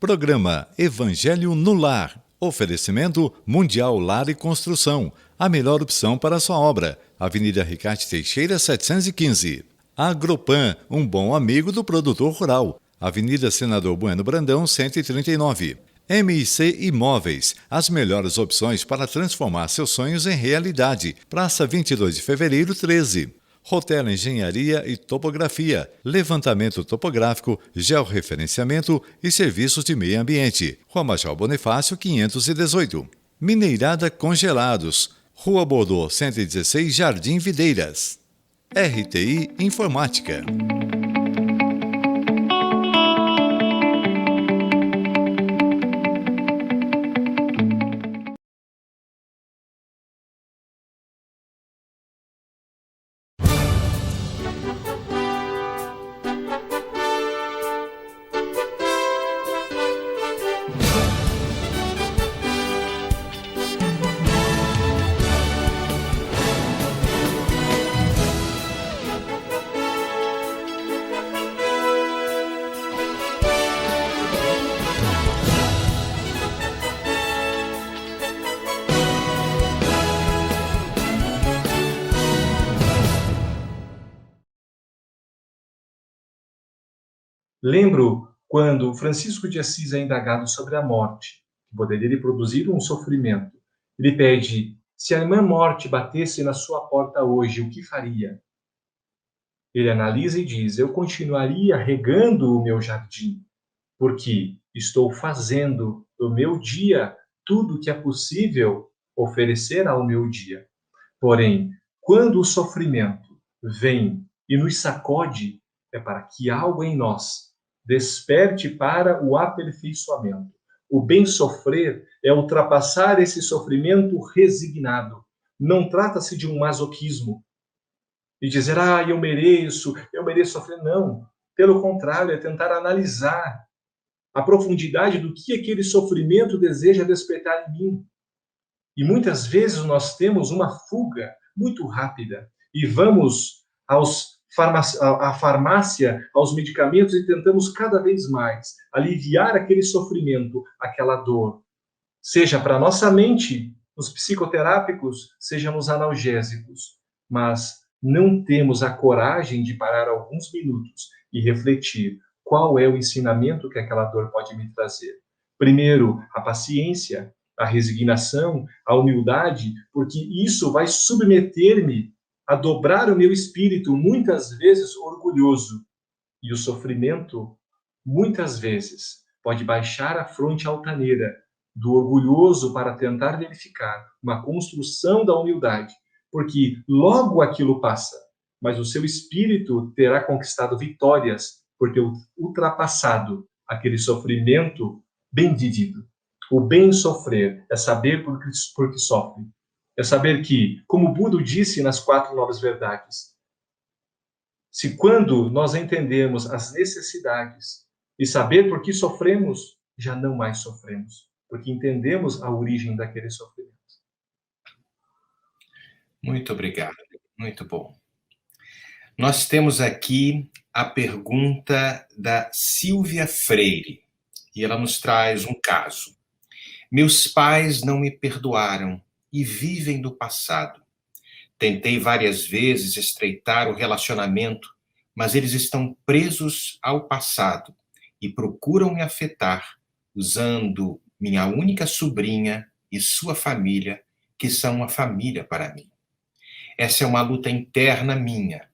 Programa Evangelho no Lar. Oferecimento Mundial Lar e Construção. A melhor opção para a sua obra. Avenida Ricardo Teixeira, 715. Agropan, um bom amigo do produtor rural. Avenida Senador Bueno Brandão, 139. MIC Imóveis, as melhores opções para transformar seus sonhos em realidade. Praça 22 de Fevereiro, 13. Rotel Engenharia e Topografia, levantamento topográfico, georreferenciamento e serviços de meio ambiente. Rua Major Bonifácio, 518. Mineirada Congelados, Rua Bordeaux, 116, Jardim Videiras. RTI Informática. Lembro quando Francisco de Assis é indagado sobre a morte, que poderia lhe produzir um sofrimento. Ele pede: se a irmã morte batesse na sua porta hoje, o que faria? Ele analisa e diz: eu continuaria regando o meu jardim, porque estou fazendo do meu dia tudo o que é possível oferecer ao meu dia. Porém, quando o sofrimento vem e nos sacode, é para que algo em nós desperte para o aperfeiçoamento. O bem sofrer é ultrapassar esse sofrimento resignado. Não trata-se de um masoquismo e dizer: eu mereço sofrer. Não. Pelo contrário, é tentar analisar a profundidade do que aquele sofrimento deseja despertar em mim. E muitas vezes nós temos uma fuga muito rápida e vamos à farmácia, aos medicamentos e tentamos cada vez mais aliviar aquele sofrimento, aquela dor. Seja para a nossa mente, nos psicoterápicos, seja nos analgésicos. Mas não temos a coragem de parar alguns minutos e refletir qual é o ensinamento que aquela dor pode me trazer. Primeiro, a paciência, a resignação, a humildade, porque isso vai submeter-me a dobrar o meu espírito, muitas vezes orgulhoso. E o sofrimento, muitas vezes, pode baixar a fronte altaneira do orgulhoso para tentar verificar uma construção da humildade, porque logo aquilo passa, mas o seu espírito terá conquistado vitórias por ter ultrapassado aquele sofrimento bem vivido. O bem sofrer é saber por que sofre. É saber que, como Buda disse nas 4 Novas Verdades, se quando nós entendemos as necessidades e saber por que sofremos, já não mais sofremos, porque entendemos a origem daquele sofrimento. Muito obrigado, muito bom. Nós temos aqui a pergunta da Silvia Freire, e ela nos traz um caso. Meus pais não me perdoaram e vivem do passado. Tentei várias vezes estreitar o relacionamento, mas eles estão presos ao passado e procuram me afetar, usando minha única sobrinha e sua família, que são uma família para mim. Essa é uma luta interna minha.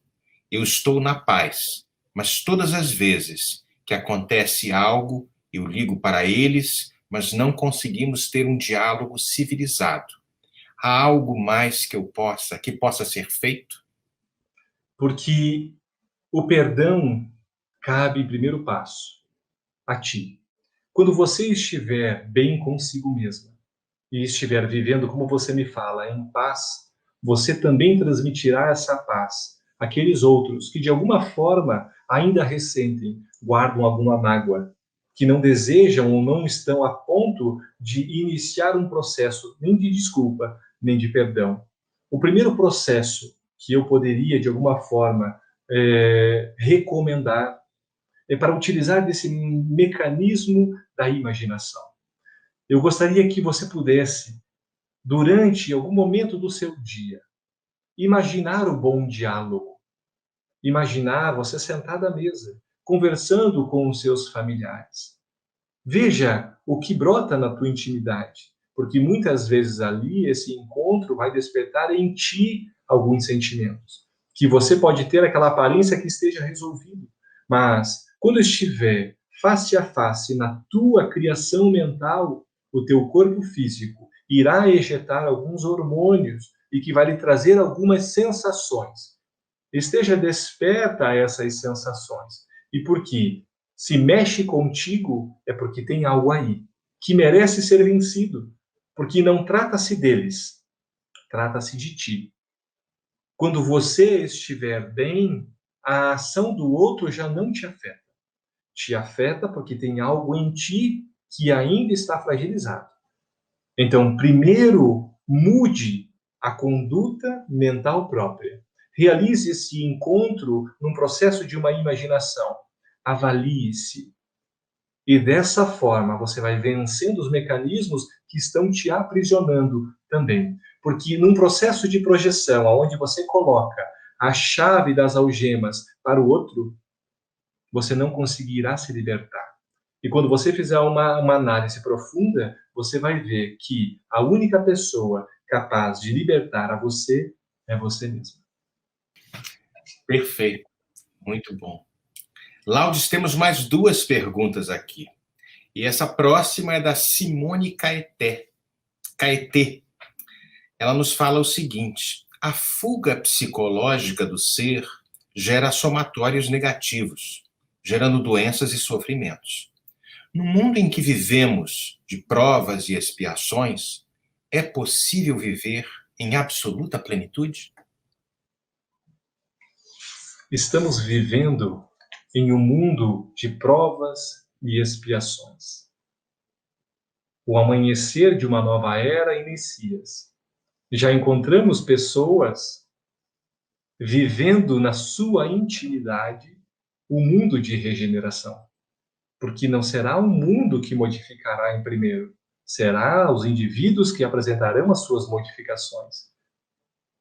Eu estou na paz, mas todas as vezes que acontece algo, eu ligo para eles, mas não conseguimos ter um diálogo civilizado. Há algo mais que possa ser feito? Porque o perdão cabe, primeiro passo, a ti. Quando você estiver bem consigo mesma e estiver vivendo, como você me fala, em paz, você também transmitirá essa paz àqueles outros que, de alguma forma, ainda ressentem, guardam alguma mágoa, que não desejam ou não estão a ponto de iniciar um processo nem de desculpa, nem de perdão. O primeiro processo que eu poderia, de alguma forma, recomendar é para utilizar desse mecanismo da imaginação. Eu gostaria que você pudesse, durante algum momento do seu dia, imaginar o bom diálogo. Imaginar você sentado à mesa, conversando com os seus familiares. Veja o que brota na tua intimidade, porque muitas vezes ali esse encontro vai despertar em ti alguns sentimentos, que você pode ter aquela aparência que esteja resolvido, mas quando estiver face a face na tua criação mental, o teu corpo físico irá ejetar alguns hormônios e que vai lhe trazer algumas sensações. Esteja desperta a essas sensações. E porque se mexe contigo, é porque tem algo aí que merece ser vencido. Porque não trata-se deles, trata-se de ti. Quando você estiver bem, a ação do outro já não te afeta. Te afeta porque tem algo em ti que ainda está fragilizado. Então, primeiro, mude a conduta mental própria. Realize esse encontro num processo de uma imaginação. Avalie-se. E dessa forma você vai vencendo os mecanismos que estão te aprisionando também. Porque num processo de projeção, onde você coloca a chave das algemas para o outro, você não conseguirá se libertar. E quando você fizer uma análise profunda, você vai ver que a única pessoa capaz de libertar a você é você mesmo. Perfeito, muito bom. Laudes, temos mais 2 perguntas aqui. E essa próxima é da Simone Caeté. Ela nos fala o seguinte: a fuga psicológica do ser gera somatórios negativos, gerando doenças e sofrimentos. No mundo em que vivemos de provas e expiações, é possível viver em absoluta plenitude? Estamos vivendo em um mundo de provas e expiações. O amanhecer de uma nova era inicia-se. Já encontramos pessoas vivendo na sua intimidade o mundo de regeneração. Porque não será o mundo que modificará em primeiro, será os indivíduos que apresentarão as suas modificações.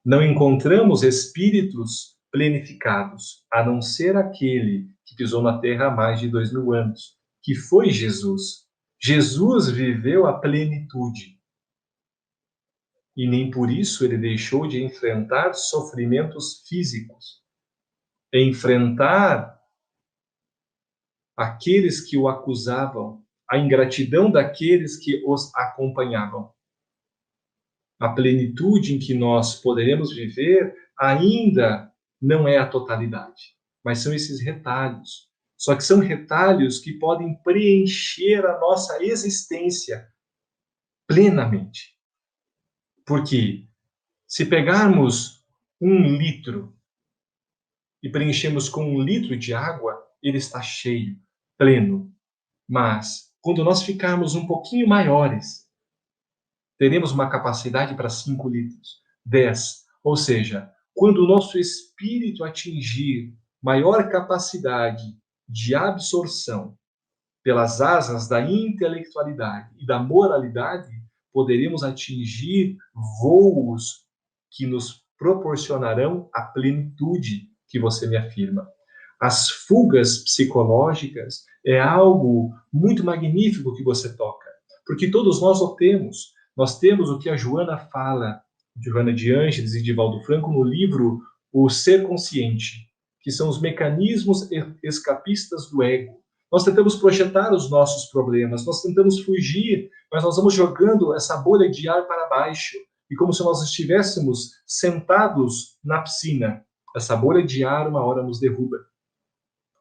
Não encontramos espíritos plenificados, a não ser aquele que pisou na Terra há mais de 2000 anos, que foi Jesus. Jesus viveu a plenitude. E nem por isso ele deixou de enfrentar sofrimentos físicos, enfrentar aqueles que o acusavam, a ingratidão daqueles que os acompanhavam. A plenitude em que nós poderemos viver ainda não é a totalidade, mas são esses retalhos. Só que são retalhos que podem preencher a nossa existência plenamente. Porque se pegarmos 1 litro e preenchemos com 1 litro de água, ele está cheio, pleno. Mas, quando nós ficarmos um pouquinho maiores, teremos uma capacidade para 5 litros, 10. Ou seja, quando o nosso espírito atingir maior capacidade de absorção pelas asas da intelectualidade e da moralidade, poderemos atingir voos que nos proporcionarão a plenitude que você me afirma. As fugas psicológicas é algo muito magnífico que você toca, porque todos nós o temos. Nós temos o que a Joana fala, Joana de Ângeles e Divaldo Franco, no livro O Ser Consciente, que são os mecanismos escapistas do ego. Nós tentamos projetar os nossos problemas, nós tentamos fugir, mas nós vamos jogando essa bolha de ar para baixo, e como se nós estivéssemos sentados na piscina. Essa bolha de ar uma hora nos derruba.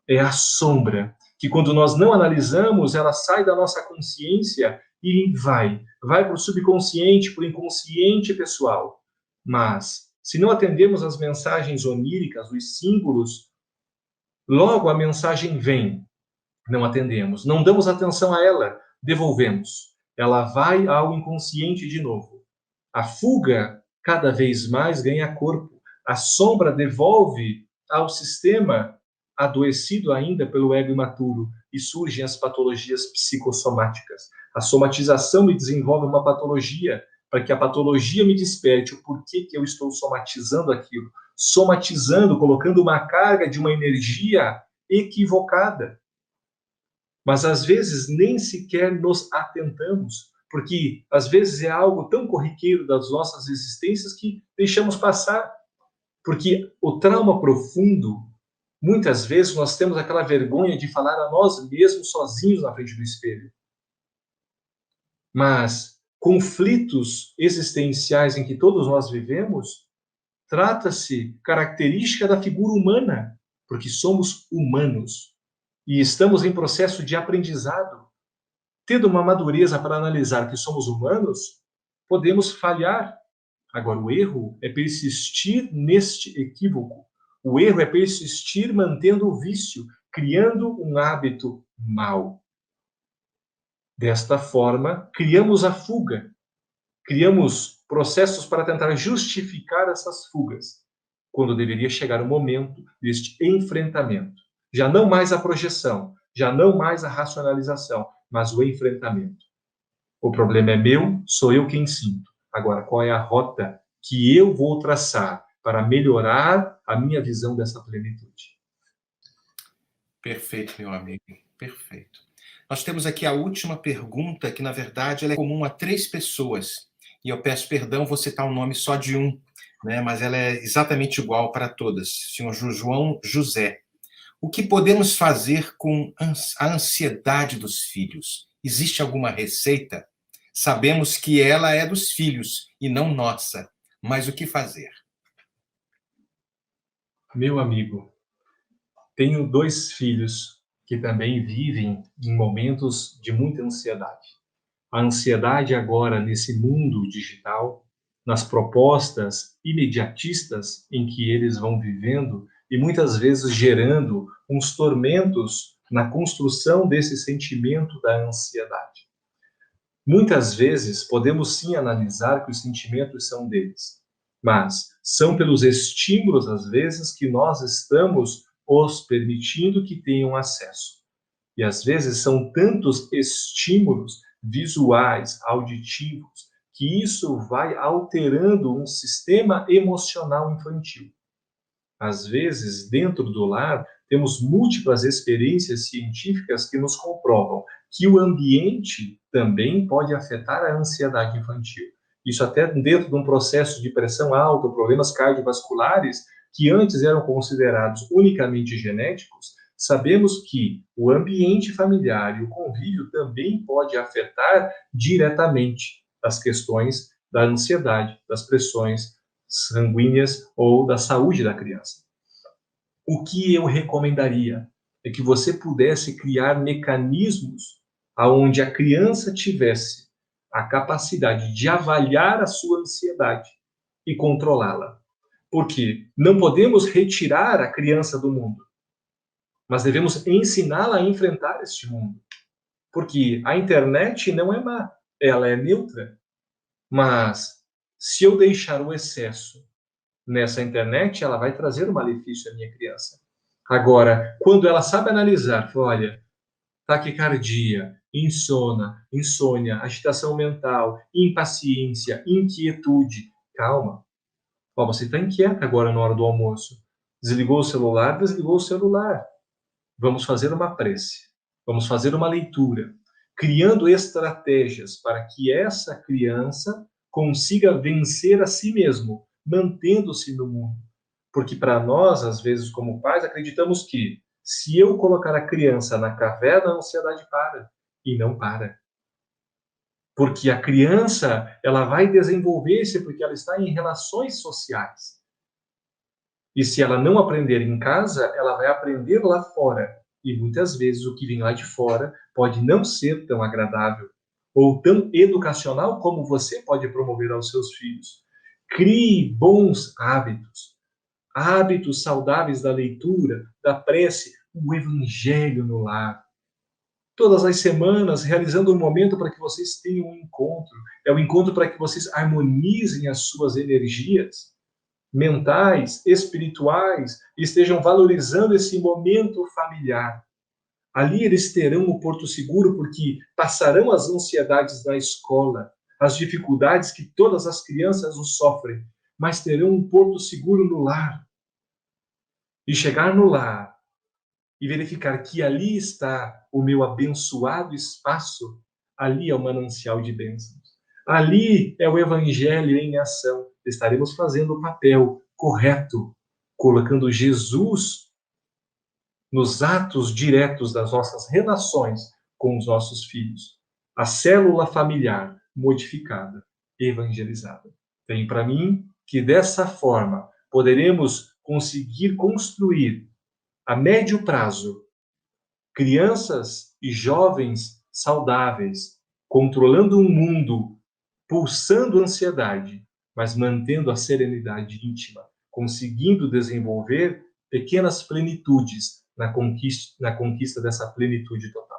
É a sombra, que quando nós não analisamos, ela sai da nossa consciência e vai para o subconsciente, para o inconsciente pessoal. Mas, se não atendemos às mensagens oníricas, os símbolos, logo a mensagem vem. Não atendemos, não damos atenção a ela, devolvemos. Ela vai ao inconsciente de novo. A fuga, cada vez mais, ganha corpo. A sombra devolve ao sistema adoecido ainda pelo ego imaturo. e surgem as patologias psicossomáticas. A somatização me desenvolve uma patologia, para que a patologia me desperte o porquê que eu estou somatizando aquilo. Somatizando, colocando uma carga de uma energia equivocada. Mas às vezes nem sequer nos atentamos, porque às vezes é algo tão corriqueiro das nossas existências que deixamos passar. Porque o trauma profundo, muitas vezes nós temos aquela vergonha de falar a nós mesmos sozinhos na frente do espelho. Mas conflitos existenciais em que todos nós vivemos, trata-se característica da figura humana, porque somos humanos e estamos em processo de aprendizado. Tendo uma madureza para analisar que somos humanos, podemos falhar. Agora, o erro é persistir neste equívoco. O erro é persistir mantendo o vício, criando um hábito mau. Desta forma, criamos a fuga. Criamos processos para tentar justificar essas fugas, quando deveria chegar o momento deste enfrentamento. Já não mais a projeção, já não mais a racionalização, mas o enfrentamento. O problema é meu, sou eu quem sinto. Agora, qual é a rota que eu vou traçar para melhorar a minha visão dessa plenitude? Perfeito, meu amigo, perfeito. Nós temos aqui a última pergunta, que na verdade ela é comum a 3 pessoas. E eu peço perdão, vou citar o nome só de um, né? Mas ela é exatamente igual para todas. Senhor João José. O que podemos fazer com a ansiedade dos filhos? Existe alguma receita? Sabemos que ela é dos filhos e não nossa, mas o que fazer? Meu amigo, tenho 2 filhos que também vivem em momentos de muita ansiedade. A ansiedade agora nesse mundo digital, nas propostas imediatistas em que eles vão vivendo e muitas vezes gerando uns tormentos na construção desse sentimento da ansiedade. Muitas vezes podemos sim analisar que os sentimentos são deles, mas são pelos estímulos, às vezes, que nós estamos os permitindo que tenham acesso. E às vezes são tantos estímulos visuais, auditivos, que isso vai alterando um sistema emocional infantil. Às vezes, dentro do lar, temos múltiplas experiências científicas que nos comprovam que o ambiente também pode afetar a ansiedade infantil. Isso até dentro de um processo de pressão alta, problemas cardiovasculares, que antes eram considerados unicamente genéticos, sabemos que o ambiente familiar e o convívio também pode afetar diretamente as questões da ansiedade, das pressões sanguíneas ou da saúde da criança. O que eu recomendaria é que você pudesse criar mecanismos aonde a criança tivesse a capacidade de avaliar a sua ansiedade e controlá-la. Porque não podemos retirar a criança do mundo, mas devemos ensiná-la a enfrentar este mundo. Porque a internet não é má, ela é neutra. Mas se eu deixar o excesso nessa internet, ela vai trazer um malefício à minha criança. Agora, quando ela sabe analisar, olha, taquicardia, insônia, agitação mental, impaciência, inquietude, calma. Ó, você está inquieta agora na hora do almoço. Desligou o celular, desligou o celular. Vamos fazer uma prece. Vamos fazer uma leitura, criando estratégias para que essa criança consiga vencer a si mesmo, mantendo-se no mundo. Porque para nós, às vezes, como pais, acreditamos que se eu colocar a criança na caverna, a ansiedade para. E não para. Porque a criança, ela vai desenvolver-se porque ela está em relações sociais. E se ela não aprender em casa, ela vai aprender lá fora. E muitas vezes o que vem lá de fora pode não ser tão agradável ou tão educacional como você pode promover aos seus filhos. Crie bons hábitos. Hábitos saudáveis da leitura, da prece, o evangelho no lar. Todas as semanas, realizando um momento para que vocês tenham um encontro. É um encontro para que vocês harmonizem as suas energias mentais, espirituais, e estejam valorizando esse momento familiar. Ali eles terão o porto seguro porque passarão as ansiedades na escola, as dificuldades que todas as crianças os sofrem, mas terão um porto seguro no lar. E chegar no lar e verificar que ali está o meu abençoado espaço, ali é o manancial de bênçãos. Ali é o evangelho em ação. Estaremos fazendo o papel correto, colocando Jesus nos atos diretos das nossas relações com os nossos filhos. A célula familiar modificada, evangelizada. Tem para mim que dessa forma poderemos conseguir construir a médio prazo crianças e jovens saudáveis, controlando um mundo pulsando ansiedade, mas mantendo a serenidade íntima, conseguindo desenvolver pequenas plenitudes na conquista dessa plenitude total.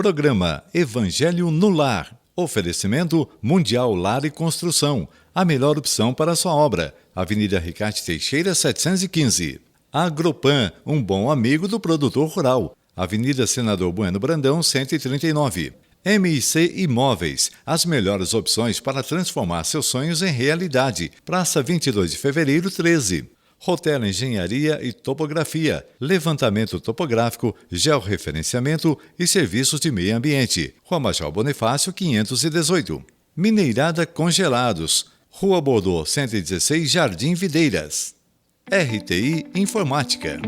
Programa Evangelho no Lar. Oferecimento Mundial Lar e Construção. A melhor opção para a sua obra. Avenida Ricardo Teixeira, 715. Agropan, um bom amigo do produtor rural. Avenida Senador Bueno Brandão, 139. MIC Imóveis, as melhores opções para transformar seus sonhos em realidade. Praça 22 de Fevereiro, 13. Rotel Engenharia e Topografia, levantamento topográfico, georreferenciamento e serviços de meio ambiente. Rua Major Bonifácio, 518. Mineirada Congelados, Rua Bordeaux, 116, Jardim Videiras. RTI Informática.